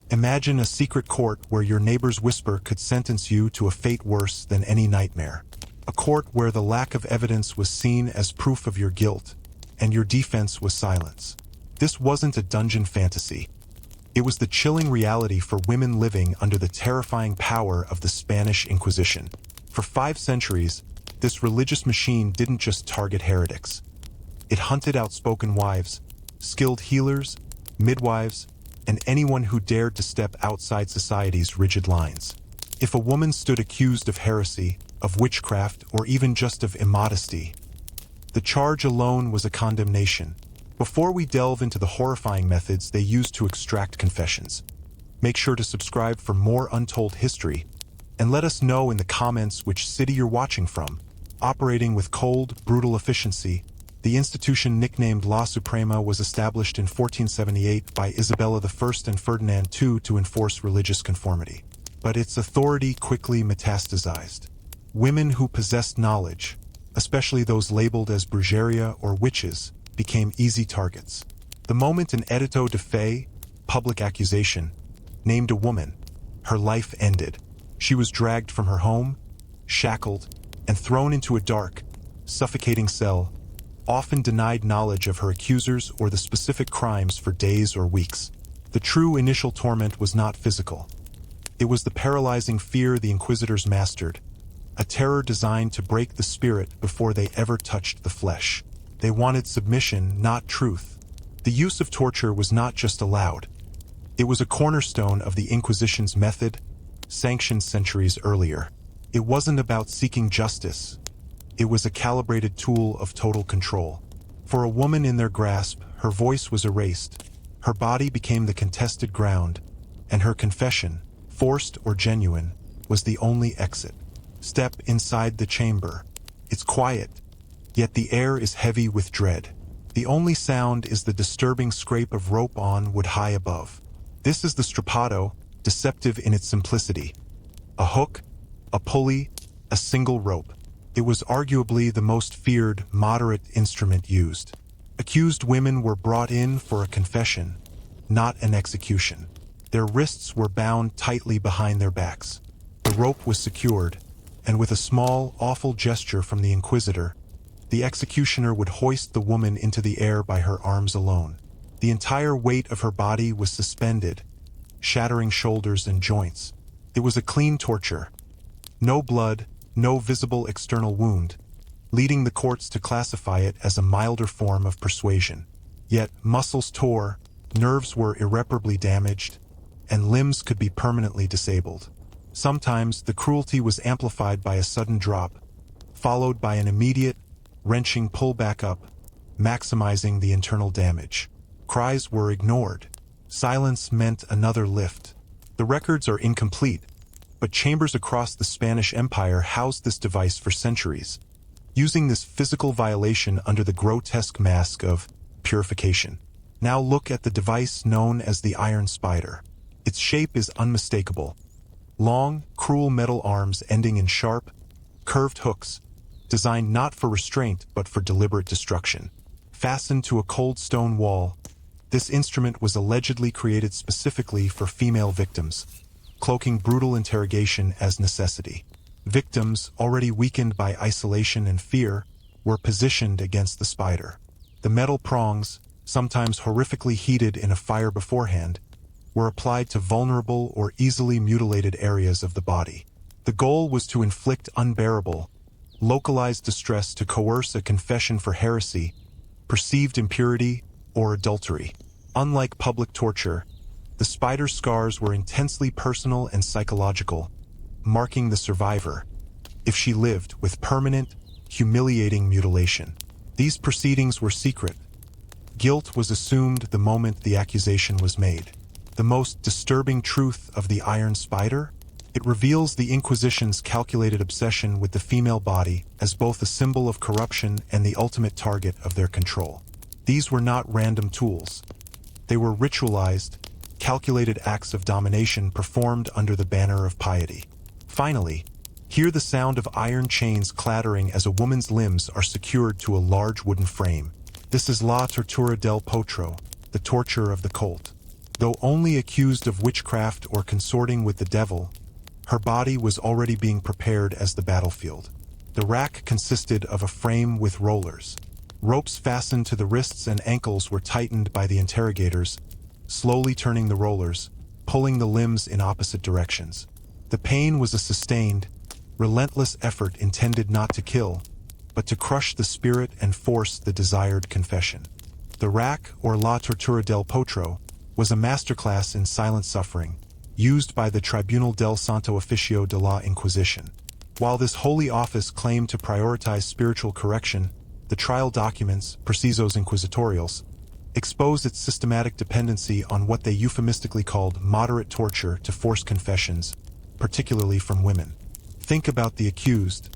Imagine a secret court where your neighbor's whisper could sentence you to a fate worse than any nightmare. A court where the lack of evidence was seen as proof of your guilt, and your defense was silence. This wasn't a dungeon fantasy. It was the chilling reality for women living under the terrifying power of the Spanish Inquisition. For 5 centuries, this religious machine didn't just target heretics. It hunted outspoken wives, skilled healers, midwives, and anyone who dared to step outside society's rigid lines. If a woman stood accused of heresy, of witchcraft, or even just of immodesty, the charge alone was a condemnation. Before we delve into the horrifying methods they used to extract confessions, make sure to subscribe for more untold history, and let us know in the comments which city you're watching from. Operating with cold, brutal efficiency, the institution nicknamed La Suprema was established in 1478 by Isabella I and Ferdinand II to enforce religious conformity. But its authority quickly metastasized. Women who possessed knowledge, especially those labeled as brujeria or witches, became easy targets. The moment an edito de fe, public accusation, named a woman, her life ended. She was dragged from her home, shackled, and thrown into a dark, suffocating cell, often denied knowledge of her accusers or the specific crimes for days or weeks. The true initial torment was not physical. It was the paralyzing fear the inquisitors mastered, a terror designed to break the spirit before they ever touched the flesh. They wanted submission, not truth. The use of torture was not just allowed. It was a cornerstone of the Inquisition's method, sanctioned centuries earlier. It wasn't about seeking justice. It was a calibrated tool of total control. For a woman in their grasp, her voice was erased, her body became the contested ground, and her confession, forced or genuine, was the only exit. Step inside the chamber. It's quiet, yet the air is heavy with dread. The only sound is the disturbing scrape of rope on wood high above. This is the strappado, deceptive in its simplicity. A hook, a pulley, a single rope. It was arguably the most feared, moderate instrument used. Accused women were brought in for a confession, not an execution. Their wrists were bound tightly behind their backs. The rope was secured, and with a small, awful gesture from the inquisitor, the executioner would hoist the woman into the air by her arms alone. The entire weight of her body was suspended, shattering shoulders and joints. It was a clean torture. No blood, no visible external wound, leading the courts to classify it as a milder form of persuasion. Yet muscles tore, nerves were irreparably damaged, and limbs could be permanently disabled. Sometimes the cruelty was amplified by a sudden drop, followed by an immediate, wrenching pull back up, maximizing the internal damage. Cries were ignored. Silence meant another lift. The records are incomplete, but chambers across the Spanish Empire housed this device for centuries, using this physical violation under the grotesque mask of purification. Now look at the device known as the iron spider. Its shape is unmistakable. Long, cruel metal arms ending in sharp, curved hooks, designed not for restraint but for deliberate destruction. Fastened to a cold stone wall, this instrument was allegedly created specifically for female victims, cloaking brutal interrogation as necessity. Victims, already weakened by isolation and fear, were positioned against the spider. The metal prongs, sometimes horrifically heated in a fire beforehand, were applied to vulnerable or easily mutilated areas of the body. The goal was to inflict unbearable, localized distress to coerce a confession for heresy, perceived impurity, or adultery. Unlike public torture, the spider's scars were intensely personal and psychological, marking the survivor, if she lived, with permanent, humiliating mutilation. These proceedings were secret. Guilt was assumed the moment the accusation was made. The most disturbing truth of the iron spider? It reveals the Inquisition's calculated obsession with the female body as both a symbol of corruption and the ultimate target of their control. These were not random tools. They were ritualized, calculated acts of domination performed under the banner of piety. Finally, hear the sound of iron chains clattering as a woman's limbs are secured to a large wooden frame. This is La Tortura del Potro, the torture of the colt. Though only accused of witchcraft or consorting with the devil, her body was already being prepared as the battlefield. The rack consisted of a frame with rollers. Ropes fastened to the wrists and ankles were tightened by the interrogators, slowly turning the rollers, pulling the limbs in opposite directions. The pain was a sustained, relentless effort intended not to kill, but to crush the spirit and force the desired confession. The rack, or La Tortura del Potro, was a masterclass in silent suffering, used by the Tribunal del Santo Oficio de la Inquisition. While this holy office claimed to prioritize spiritual correction, the trial documents, Procesos Inquisitorials, exposed its systematic dependency on what they euphemistically called moderate torture to force confessions, particularly from women. Think about the accused,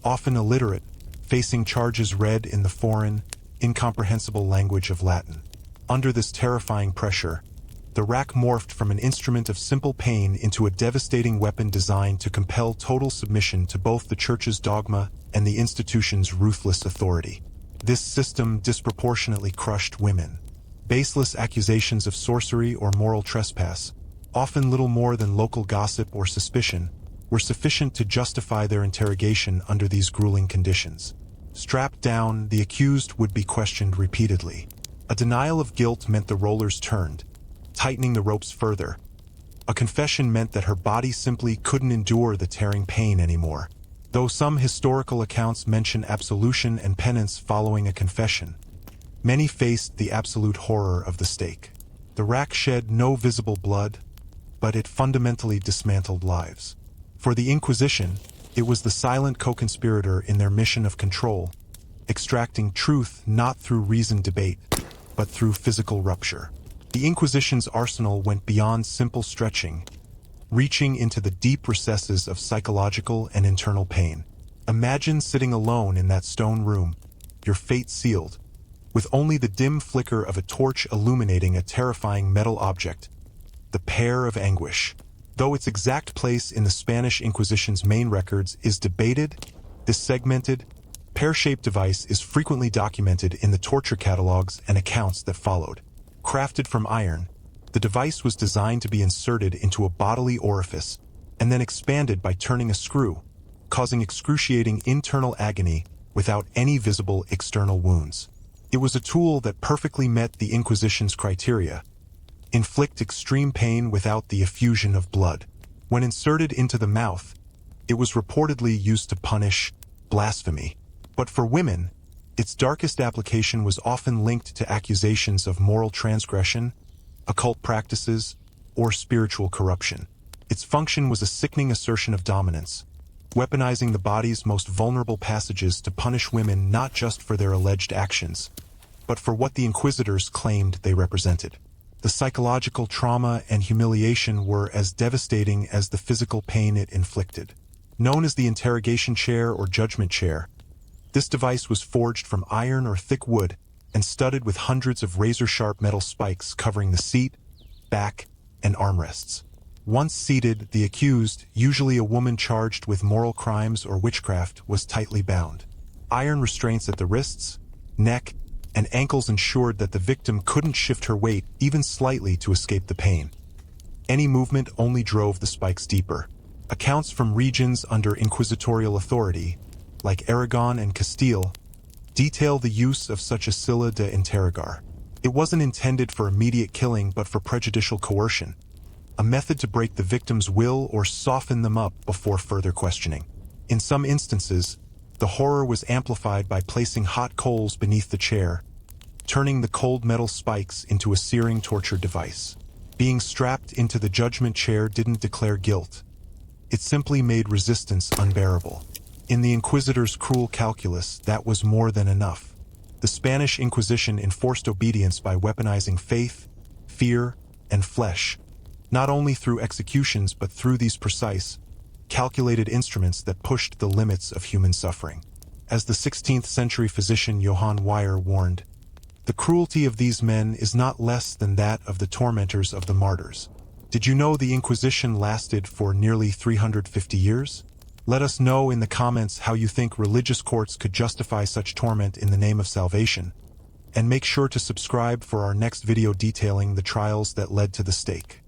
often illiterate, facing charges read in the foreign, incomprehensible language of Latin. Under this terrifying pressure, the rack morphed from an instrument of simple pain into a devastating weapon designed to compel total submission to both the Church's dogma and the institution's ruthless authority. This system disproportionately crushed women. Baseless accusations of sorcery or moral trespass, often little more than local gossip or suspicion, were sufficient to justify their interrogation under these grueling conditions. Strapped down, the accused would be questioned repeatedly. A denial of guilt meant the rollers turned, tightening the ropes further. A confession meant that her body simply couldn't endure the tearing pain anymore. Though some historical accounts mention absolution and penance following a confession, many faced the absolute horror of the stake. The rack shed no visible blood, but it fundamentally dismantled lives. For the Inquisition, it was the silent co-conspirator in their mission of control, extracting truth not through reasoned debate, but through physical rupture. The Inquisition's arsenal went beyond simple stretching, reaching into the deep recesses of psychological and internal pain. Imagine sitting alone in that stone room, your fate sealed, with only the dim flicker of a torch illuminating a terrifying metal object, the Pear of Anguish. Though its exact place in the Spanish Inquisition's main records is debated, this segmented, pear-shaped device is frequently documented in the torture catalogs and accounts that followed. Crafted from iron, the device was designed to be inserted into a bodily orifice and then expanded by turning a screw, causing excruciating internal agony without any visible external wounds. It was a tool that perfectly met the Inquisition's criteria: inflict extreme pain without the effusion of blood. When inserted into the mouth, it was reportedly used to punish blasphemy. But for women, its darkest application was often linked to accusations of moral transgression, occult practices, or spiritual corruption. Its function was a sickening assertion of dominance, weaponizing the body's most vulnerable passages to punish women not just for their alleged actions, but for what the Inquisitors claimed they represented. The psychological trauma and humiliation were as devastating as the physical pain it inflicted. Known as the interrogation chair or judgment chair, this device was forged from iron or thick wood and studded with hundreds of razor-sharp metal spikes covering the seat, back, and armrests. Once seated, the accused, usually a woman charged with moral crimes or witchcraft, was tightly bound. Iron restraints at the wrists, neck, and ankles ensured that the victim couldn't shift her weight even slightly to escape the pain. Any movement only drove the spikes deeper. Accounts from regions under inquisitorial authority, like Aragon and Castile, detail the use of such a silla de interrogar. It wasn't intended for immediate killing but for prejudicial coercion, a method to break the victim's will or soften them up before further questioning. In some instances, the horror was amplified by placing hot coals beneath the chair, turning the cold metal spikes into a searing torture device. Being strapped into the judgment chair didn't declare guilt. It simply made resistance unbearable. In the Inquisitors' cruel calculus, that was more than enough. The Spanish Inquisition enforced obedience by weaponizing faith, fear, and flesh, not only through executions but through these precise, calculated instruments that pushed the limits of human suffering. As the 16th century physician Johann Weyer warned, the cruelty of these men is not less than that of the tormentors of the martyrs. Did you know the Inquisition lasted for nearly 350 years? Let us know in the comments how you think religious courts could justify such torment in the name of salvation. And make sure to subscribe for our next video detailing the trials that led to the stake.